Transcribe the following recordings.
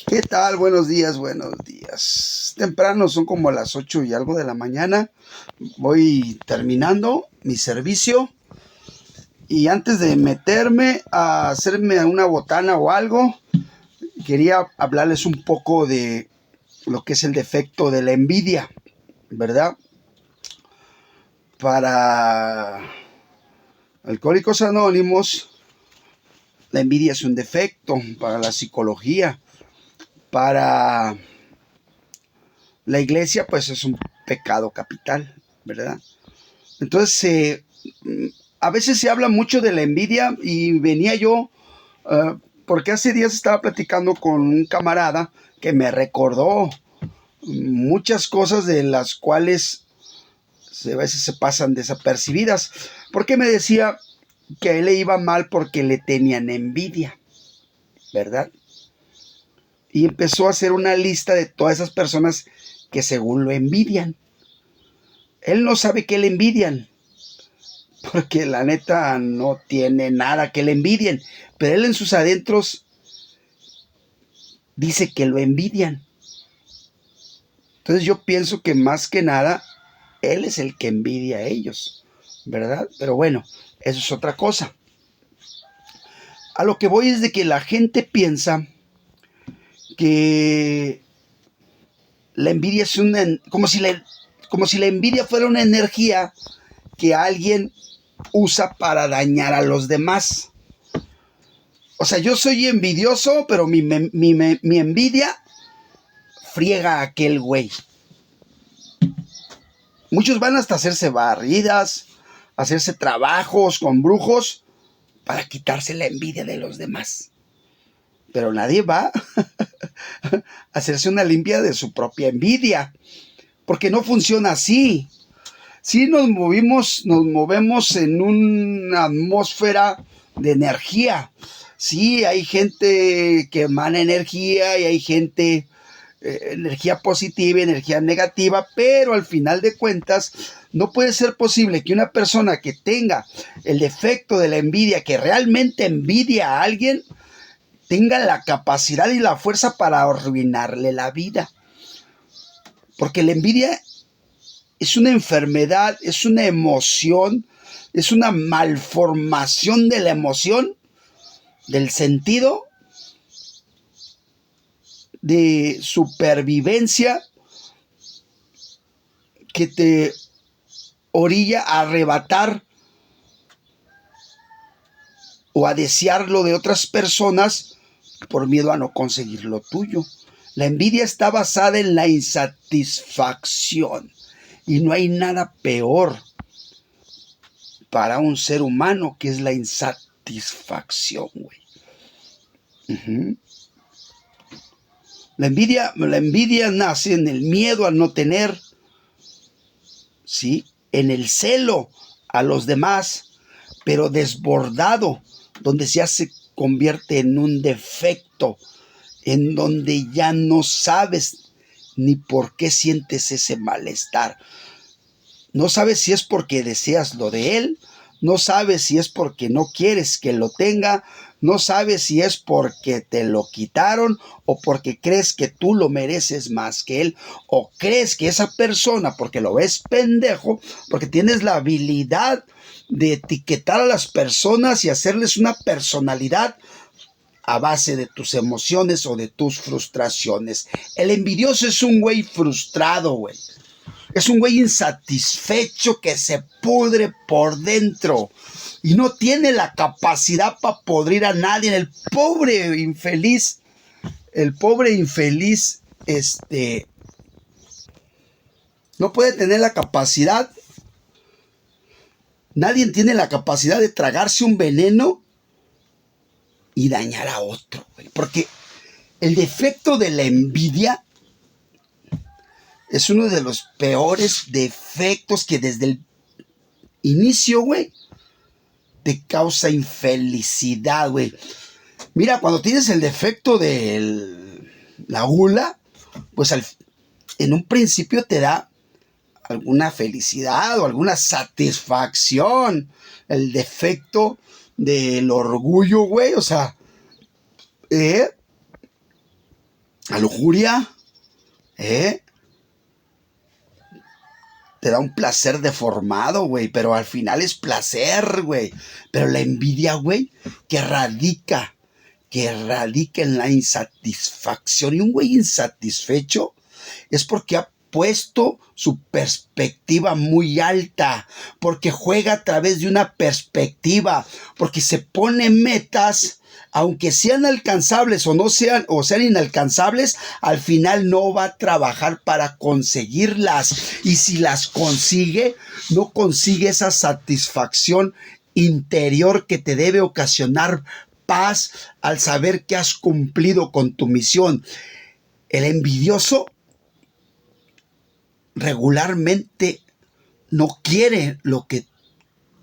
¿Qué tal? Buenos días, buenos días. Temprano, son como las 8 y algo de la mañana. Voy terminando mi servicio y antes de meterme a hacerme una botana o algo, quería hablarles un poco de lo que es el defecto de la envidia, ¿verdad? Para Alcohólicos Anónimos, la envidia es un defecto. Para la psicología, para la iglesia, pues es un pecado capital, ¿verdad? Entonces, a veces se habla mucho de la envidia y venía yo, porque hace días estaba platicando con un camarada que me recordó muchas cosas de las cuales a veces se pasan desapercibidas, porque me decía que a él le iba mal porque le tenían envidia, ¿verdad? Y empezó a hacer una lista de todas esas personas que según lo envidian. Él no sabe que le envidian, porque la neta no tiene nada que le envidien, pero él en sus adentros dice que lo envidian. Entonces yo pienso que más que nada él es el que envidia a ellos, ¿verdad? Pero bueno, eso es otra cosa. A lo que voy es de que la gente piensa que la envidia es una, como si la envidia fuera una energía que alguien usa para dañar a los demás. O sea, yo soy envidioso, pero mi envidia friega a aquel güey. Muchos van hasta hacerse barridas, hacerse trabajos con brujos para quitarse la envidia de los demás. Pero nadie va a hacerse una limpia de su propia envidia, porque no funciona así. Sí nos movemos en una atmósfera de energía. Sí, hay gente que emana energía y hay gente energía positiva y energía negativa, pero al final de cuentas no puede ser posible que una persona que tenga el defecto de la envidia, que realmente envidia a alguien, tenga la capacidad y la fuerza para arruinarle la vida. Porque la envidia es una enfermedad, es una emoción, es una malformación de la emoción, del sentido de supervivencia que te orilla a arrebatar o a desear lo de otras personas por miedo a no conseguir lo tuyo. La envidia está basada en la insatisfacción y no hay nada peor para un ser humano que es la insatisfacción, güey. Uh-huh. La envidia nace en el miedo a no tener, ¿sí? En el celo a los demás, pero desbordado, donde ya se convierte en un defecto, en donde ya no sabes ni por qué sientes ese malestar. No sabes si es porque deseas lo de él, no sabes si es porque no quieres que lo tenga, no sabes si es porque te lo quitaron o porque crees que tú lo mereces más que él, o crees que esa persona, porque lo ves pendejo, porque tienes la habilidad de etiquetar a las personas y hacerles una personalidad a base de tus emociones o de tus frustraciones. El envidioso es un güey frustrado, güey. Es un güey insatisfecho que se pudre por dentro y no tiene la capacidad para podrir a nadie. El pobre infeliz, no puede tener la capacidad. Nadie tiene la capacidad de tragarse un veneno y dañar a otro, güey. Porque el defecto de la envidia es uno de los peores defectos que desde el inicio, güey, te causa infelicidad, güey. Mira, cuando tienes el defecto de la gula, pues en un principio te da alguna felicidad o alguna satisfacción. El defecto del orgullo, güey, o sea, ¿eh? La lujuria, ¿eh? Te da un placer deformado, güey, pero al final es placer, güey. Pero la envidia, güey, que radica en la insatisfacción. Y un güey insatisfecho es porque ha puesto su perspectiva muy alta, porque juega a través de una perspectiva, porque se pone metas, aunque sean alcanzables o no sean, o sean inalcanzables, al final no va a trabajar para conseguirlas. Y si las consigue, no consigue esa satisfacción interior que te debe ocasionar paz al saber que has cumplido con tu misión. El envidioso regularmente no quiere lo que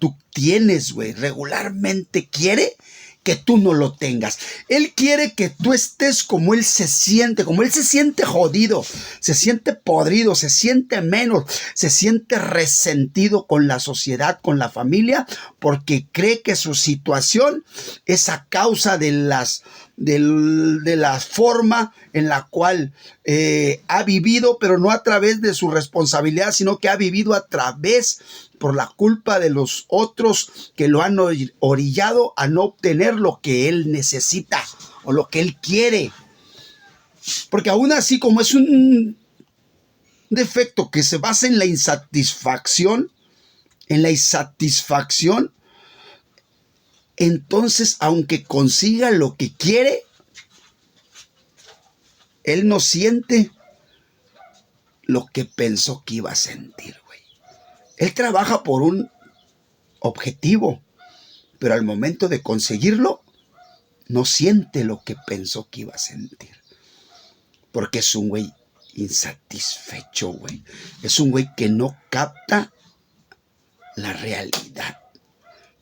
tú tienes, güey. Regularmente quiere que tú no lo tengas. Él quiere que tú estés como él se siente jodido, se siente podrido, se siente menos, se siente resentido con la sociedad, con la familia, porque cree que su situación es a causa de la forma en la cual ha vivido, pero no a través de su responsabilidad, sino que ha vivido a través por la culpa de los otros que lo han orillado a no obtener lo que él necesita o lo que él quiere. Porque aún así, como es un defecto que se basa en la insatisfacción, entonces, aunque consiga lo que quiere, él no siente lo que pensó que iba a sentir, güey. Él trabaja por un objetivo, pero al momento de conseguirlo, no siente lo que pensó que iba a sentir. Porque es un güey insatisfecho, güey. Es un güey que no capta la realidad.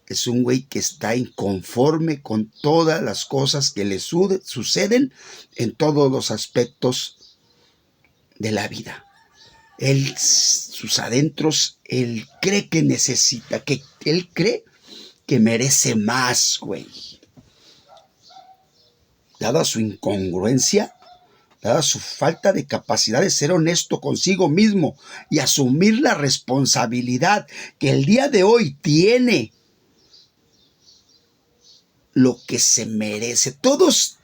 Es un güey que está inconforme con todas las cosas que le suceden en todos los aspectos de la vida. Él, sus adentros, él cree que necesita, que él cree que merece más, güey. Dada su incongruencia, dada su falta de capacidad de ser honesto consigo mismo y asumir la responsabilidad que el día de hoy tiene lo que se merece. Todos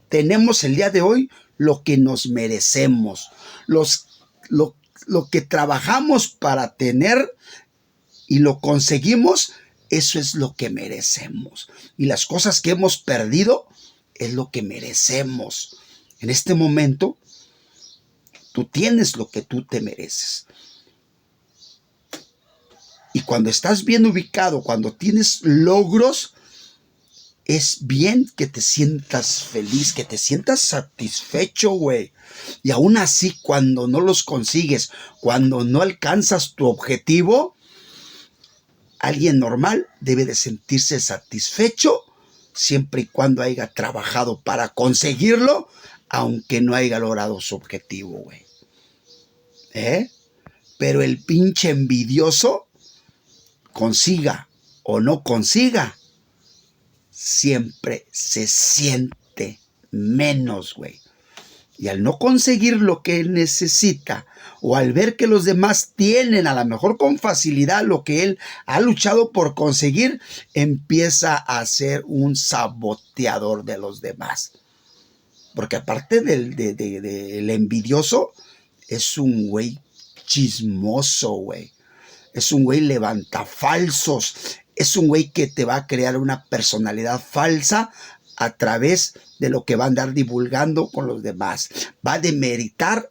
tenemos el día de hoy lo que nos merecemos, lo que trabajamos para tener y lo conseguimos, eso es lo que merecemos. Y las cosas que hemos perdido es lo que merecemos. En este momento, tú tienes lo que tú te mereces. Y cuando estás bien ubicado, cuando tienes logros, es bien que te sientas feliz, que te sientas satisfecho, güey. Y aún así, cuando no los consigues, cuando no alcanzas tu objetivo, alguien normal debe de sentirse satisfecho siempre y cuando haya trabajado para conseguirlo, aunque no haya logrado su objetivo, güey. Pero el pinche envidioso, consiga o no consiga, siempre se siente menos, güey. Y al no conseguir lo que él necesita, o al ver que los demás tienen a lo mejor con facilidad lo que él ha luchado por conseguir, empieza a ser un saboteador de los demás. Porque aparte del envidioso, es un güey chismoso, güey. Es un güey levantafalsos. Es un güey que te va a crear una personalidad falsa a través de lo que va a andar divulgando con los demás. Va a demeritar,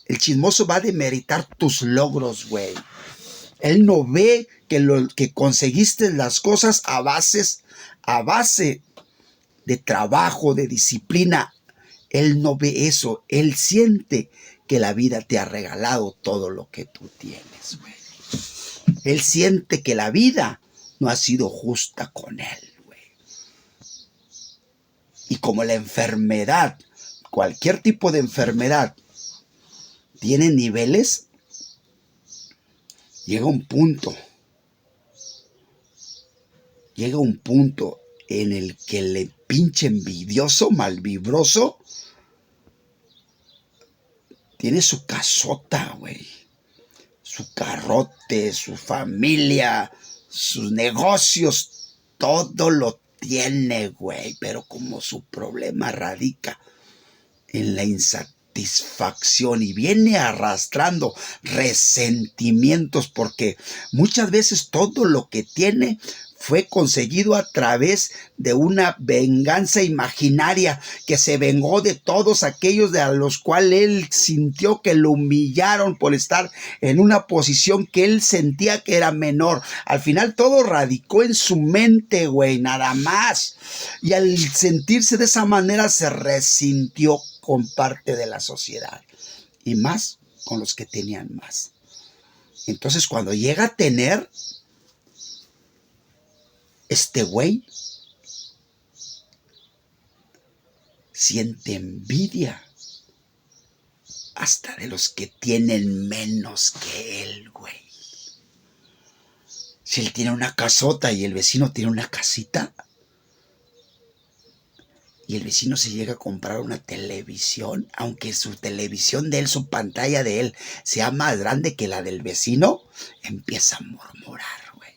el chismoso va a demeritar tus logros, güey. Él no ve que conseguiste las cosas a base de trabajo, de disciplina. Él no ve eso. Él siente que la vida te ha regalado todo lo que tú tienes, güey. Él siente que la vida no ha sido justa con él, güey. Y como la enfermedad, cualquier tipo de enfermedad, tiene niveles, llega un punto en el que el pinche envidioso, malvibroso, tiene su casota, güey, su carrote, su familia, sus negocios, todo lo tiene, güey, pero como su problema radica en la insatisfacción y viene arrastrando resentimientos, porque muchas veces todo lo que tiene fue conseguido a través de una venganza imaginaria, que se vengó de todos aquellos de a los cuales él sintió que lo humillaron por estar en una posición que él sentía que era menor. Al final todo radicó en su mente, güey, nada más. Y al sentirse de esa manera se resintió con parte de la sociedad y más con los que tenían más. Entonces cuando llega a tener, este güey siente envidia hasta de los que tienen menos que él, güey. Si él tiene una casota y el vecino tiene una casita, y el vecino se llega a comprar una televisión, aunque su televisión de él, su pantalla de él, sea más grande que la del vecino, empieza a murmurar, güey.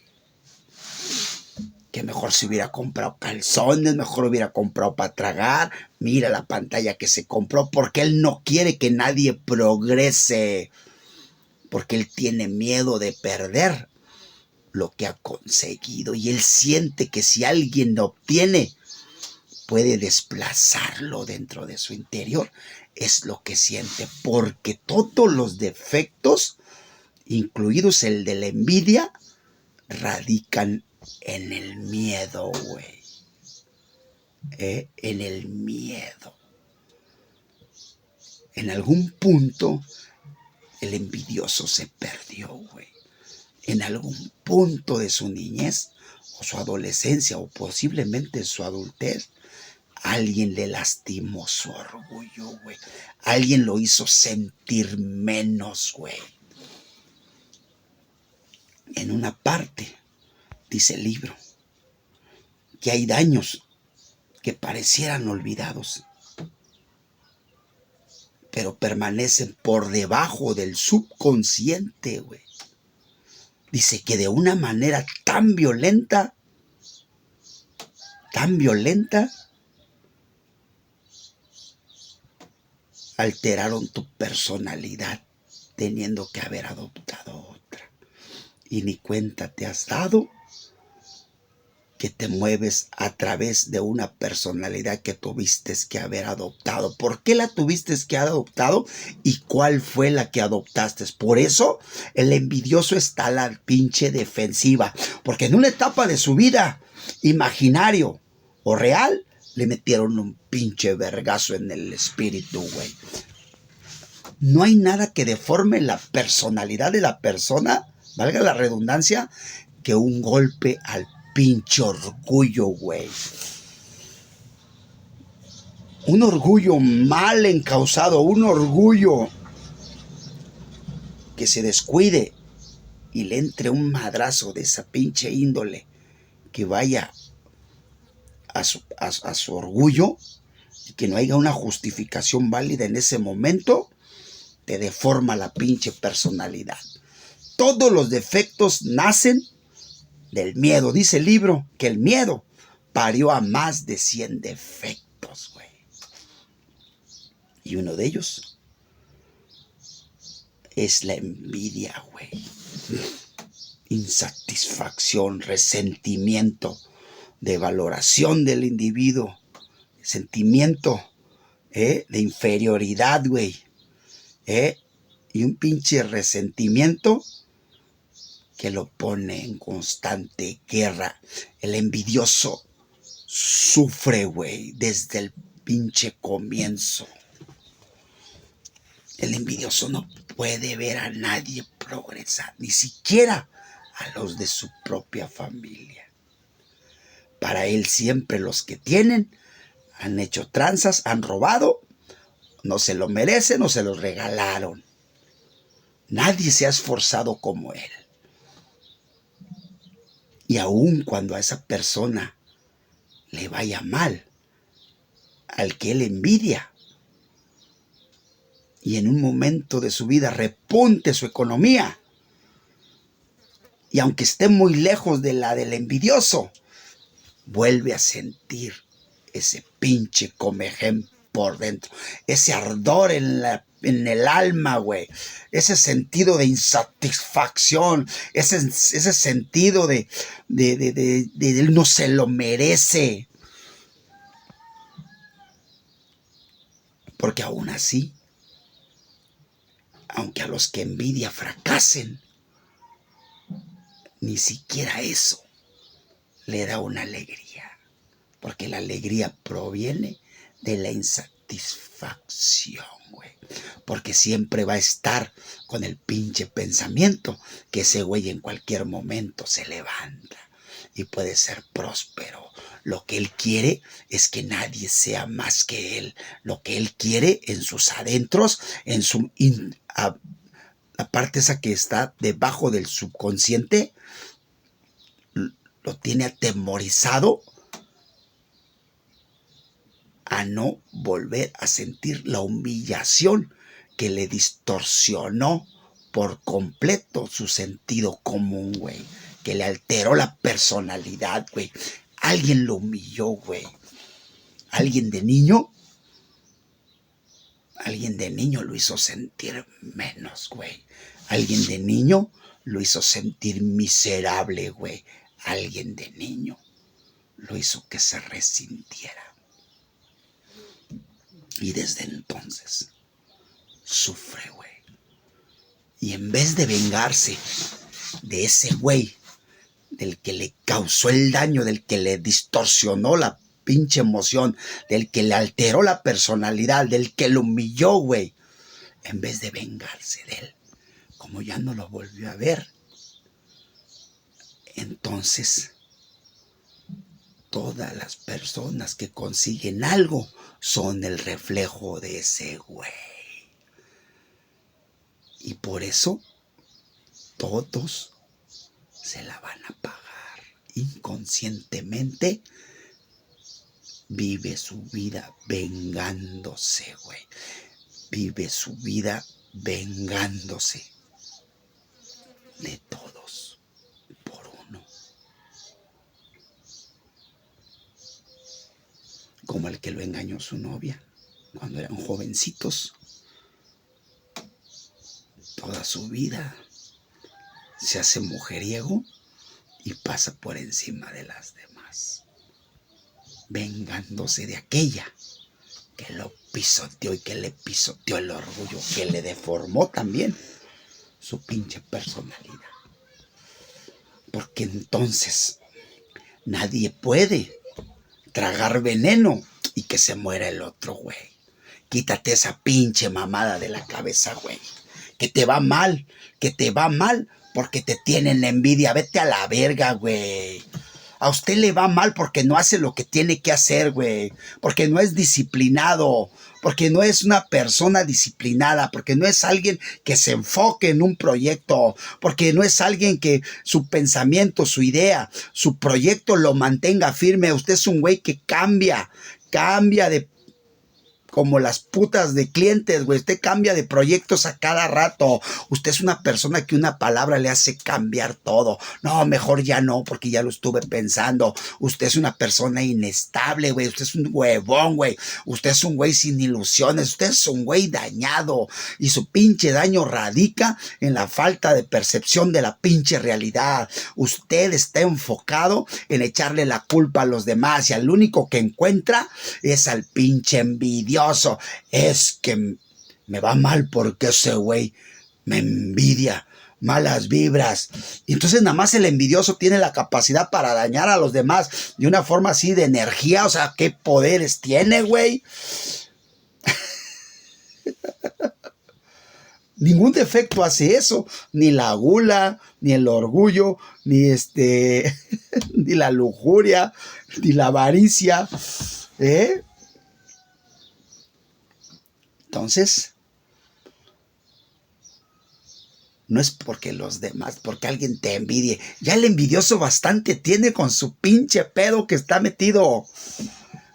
Que mejor se hubiera comprado calzones, mejor hubiera comprado para tragar. Mira la pantalla que se compró, porque él no quiere que nadie progrese, porque él tiene miedo de perder lo que ha conseguido, y él siente que si alguien lo obtiene, puede desplazarlo dentro de su interior. Es lo que siente, porque todos los defectos, incluidos el de la envidia, radican en el miedo, güey. En el miedo. En algún punto, el envidioso se perdió, güey. En algún punto de su niñez, o su adolescencia, o posiblemente su adultez, alguien le lastimó su orgullo, güey. Alguien lo hizo sentir menos, güey. En una parte, dice el libro, que hay daños que parecieran olvidados, pero permanecen por debajo del subconsciente, güey. Dice que de una manera tan violenta, alteraron tu personalidad, teniendo que haber adoptado otra. Y ni cuenta te has dado que te mueves a través de una personalidad que tuviste que haber adoptado. ¿Por qué la tuviste que haber adoptado? ¿Y cuál fue la que adoptaste? Por eso el envidioso está a la pinche defensiva, porque en una etapa de su vida, imaginario o real, le metieron un pinche vergazo en el espíritu, güey. No hay nada que deforme la personalidad de la persona, valga la redundancia, que un golpe al pinche orgullo, güey. Un orgullo mal encausado, un orgullo que se descuide y le entre un madrazo de esa pinche índole que vaya a su orgullo, y que no haya una justificación válida en ese momento, te deforma la pinche personalidad. Todos los defectos nacen del miedo. Dice el libro que el miedo parió a más de 100 defectos, güey. Y uno de ellos es la envidia, güey. Insatisfacción, resentimiento, devaloración del individuo, sentimiento de inferioridad, güey. Y un pinche resentimiento que lo pone en constante guerra. El envidioso sufre, güey, desde el pinche comienzo. El envidioso no puede ver a nadie progresar, ni siquiera a los de su propia familia. Para él siempre los que tienen han hecho tranzas, han robado, no se lo merecen o se los regalaron. Nadie se ha esforzado como él. Y aun cuando a esa persona le vaya mal, al que él envidia, y en un momento de su vida repunte su economía, y aunque esté muy lejos de la del envidioso, vuelve a sentir ese pinche comején por dentro, ese ardor en el alma, güey, ese sentido de insatisfacción, ese sentido de él no se lo merece. Porque aún así, aunque a los que envidia fracasen, ni siquiera eso le da una alegría. Porque la alegría proviene de la insatisfacción, güey. Porque siempre va a estar con el pinche pensamiento que ese güey en cualquier momento se levanta y puede ser próspero. Lo que él quiere es que nadie sea más que él. Lo que él quiere en sus adentros, en su la parte esa que está debajo del subconsciente, lo tiene atemorizado a no volver a sentir la humillación que le distorsionó por completo su sentido común, güey. Que le alteró la personalidad, güey. Alguien lo humilló, güey. Alguien de niño lo hizo sentir menos, güey. Alguien de niño lo hizo sentir miserable, güey. Alguien de niño lo hizo que se resintiera. Y desde entonces sufre, güey. Y en vez de vengarse de ese güey, del que le causó el daño, del que le distorsionó la pinche emoción, del que le alteró la personalidad, del que lo humilló, güey, en vez de vengarse de él, como ya no lo volvió a ver, entonces todas las personas que consiguen algo son el reflejo de ese güey. Y por eso todos se la van a pagar. Inconscientemente vive su vida vengándose, güey. Vive su vida vengándose de todos por uno. Como el que lo engañó su novia cuando eran jovencitos. Toda su vida se hace mujeriego y pasa por encima de las demás, vengándose de aquella que lo pisoteó y que le pisoteó el orgullo, que le deformó también su pinche personalidad. Porque entonces nadie puede tragar veneno y que se muera el otro, güey. Quítate esa pinche mamada de la cabeza, güey. Que te va mal porque te tienen envidia. Vete a la verga, güey. A usted le va mal porque no hace lo que tiene que hacer, güey. Porque no es disciplinado. Porque no es una persona disciplinada. Porque no es alguien que se enfoque en un proyecto. Porque no es alguien que su pensamiento, su idea, su proyecto lo mantenga firme. Usted es un güey que cambia de como las putas de clientes, güey. Usted cambia de proyectos a cada rato. Usted es una persona que una palabra le hace cambiar todo. No, mejor ya no, porque ya lo estuve pensando. Usted es una persona inestable, güey. Usted es un huevón, güey. Usted es un güey sin ilusiones. Usted es un güey dañado. Y su pinche daño radica en la falta de percepción de la pinche realidad. Usted está enfocado en echarle la culpa a los demás y al único que encuentra es al pinche envidioso. Es que me va mal porque ese güey me envidia, malas vibras. Y entonces nada más el envidioso tiene la capacidad para dañar a los demás de una forma así de energía. O sea, ¿qué poderes tiene, güey? Ningún defecto hace eso, ni la gula, ni el orgullo, ni ni la lujuria, ni la avaricia, ¿eh? Entonces, no es porque los demás, porque alguien te envidie. Ya el envidioso bastante tiene con su pinche pedo que está metido.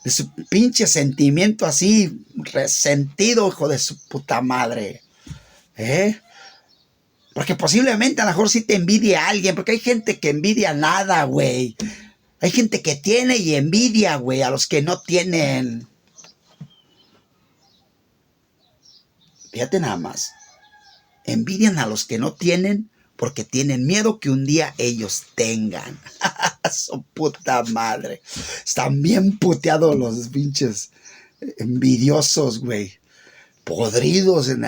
de su pinche sentimiento así resentido, hijo de su puta madre. Porque posiblemente a lo mejor sí te envidia a alguien, porque hay gente que envidia nada, güey. Hay gente que tiene y envidia, güey, a los que no tienen. Fíjate nada más. Envidian a los que no tienen porque tienen miedo que un día ellos tengan. Su puta madre. Están bien puteados los pinches envidiosos, güey. Podridos en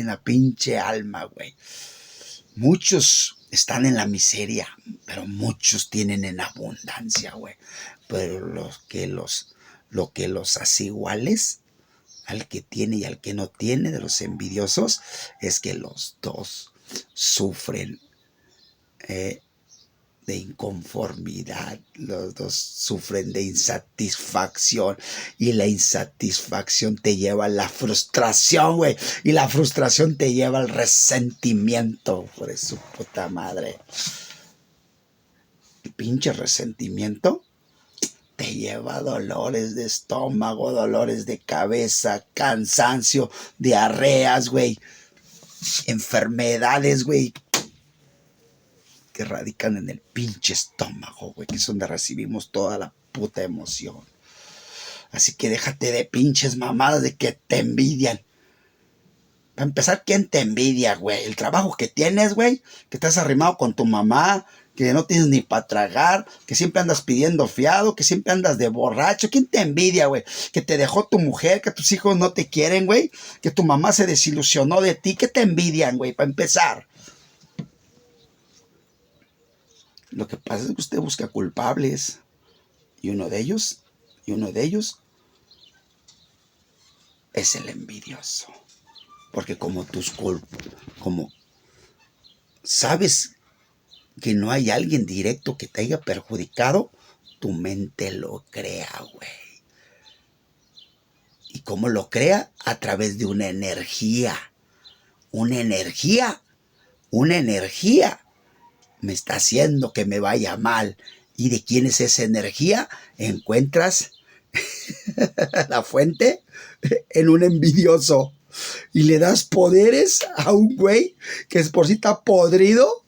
la pinche alma, güey. Muchos están en la miseria, pero muchos tienen en abundancia, güey. Pero lo que los hace iguales al que tiene y al que no tiene, de los envidiosos, es que los dos sufren de inconformidad, los dos sufren de insatisfacción, y la insatisfacción te lleva a la frustración, güey, y la frustración te lleva al resentimiento, por su puta madre. El pinche resentimiento te lleva a dolores de estómago, dolores de cabeza, cansancio, diarreas, güey, enfermedades, güey, que radican en el pinche estómago, güey, que es donde recibimos toda la puta emoción. Así que déjate de pinches mamadas de que te envidian. Para empezar, ¿quién te envidia, güey? El trabajo que tienes, güey, que estás arrimado con tu mamá, que no tienes ni para tragar, que siempre andas pidiendo fiado, que siempre andas de borracho. ¿Quién te envidia, güey? Que te dejó tu mujer, que tus hijos no te quieren, güey, que tu mamá se desilusionó de ti. ¿Qué te envidian, güey? Para empezar. Lo que pasa es que usted busca culpables, y uno de ellos es el envidioso. Porque como sabes que no hay alguien directo que te haya perjudicado, tu mente lo crea, güey. ¿Y cómo lo crea? A través de una energía. Una energía me está haciendo que me vaya mal. ¿Y de quién es esa energía? Encuentras la fuente en un envidioso. Y le das poderes a un güey que es por sí está podrido.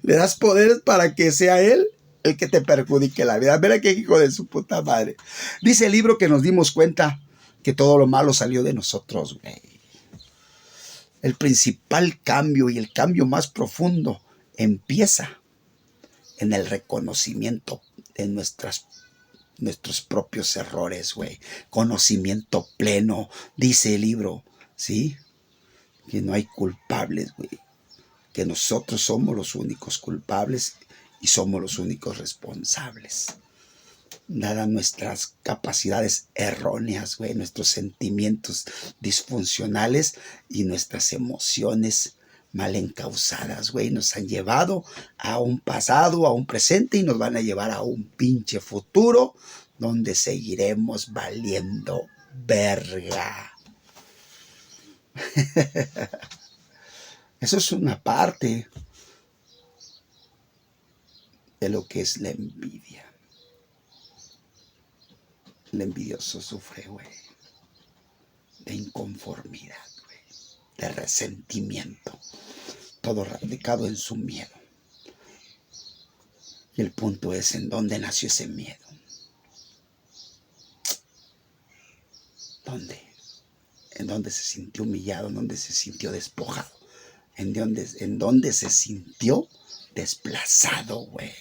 Le das poderes para que sea él el que te perjudique la vida. Mira qué hijo de su puta madre. Dice el libro que nos dimos cuenta que todo lo malo salió de nosotros, güey. El principal cambio y el cambio más profundo empieza en el reconocimiento de nuestros propios errores, güey. Conocimiento pleno, dice el libro, ¿sí? Que no hay culpables, güey. Que nosotros somos los únicos culpables y somos los únicos responsables. Dadas nuestras capacidades erróneas, güey, nuestros sentimientos disfuncionales y nuestras emociones mal encausadas, güey, nos han llevado a un pasado, a un presente, y nos van a llevar a un pinche futuro donde seguiremos valiendo verga. Eso es una parte de lo que es la envidia. El envidioso sufre, güey, de inconformidad, güey, de resentimiento, todo radicado en su miedo. Y el punto es en dónde nació ese miedo. ¿Dónde? En dónde se sintió humillado, en dónde se sintió despojado, en dónde se sintió desplazado, güey.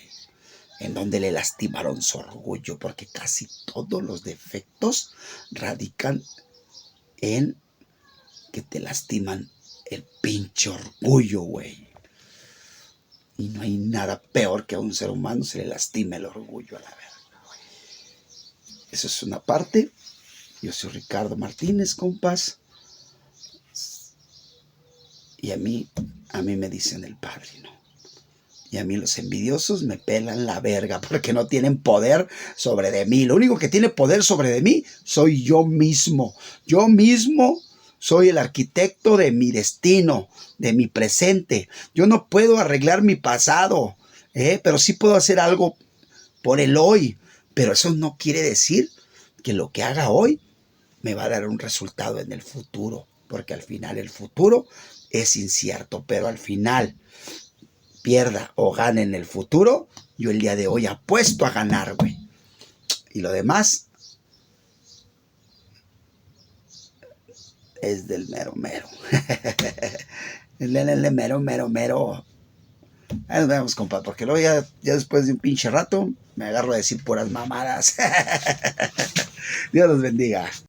En donde le lastimaron su orgullo, porque casi todos los defectos radican en que te lastiman el pinche orgullo, güey. Y no hay nada peor que a un ser humano se le lastime el orgullo, a la verga, güey. Eso es una parte. Yo soy Ricardo Martínez, compas. Y a mí me dicen el padrino. Y a mí los envidiosos me pelan la verga porque no tienen poder sobre de mí. Lo único que tiene poder sobre de mí soy yo mismo. Yo mismo soy el arquitecto de mi destino, de mi presente. Yo no puedo arreglar mi pasado, pero sí puedo hacer algo por el hoy. Pero eso no quiere decir que lo que haga hoy me va a dar un resultado en el futuro, porque al final el futuro es incierto, pero al final pierda o gane en el futuro, yo el día de hoy apuesto a ganar, güey. Y lo demás es del mero mero. El mero mero mero. Ahí nos vemos, compa, porque luego ya después de un pinche rato me agarro a decir puras mamadas. Dios los bendiga.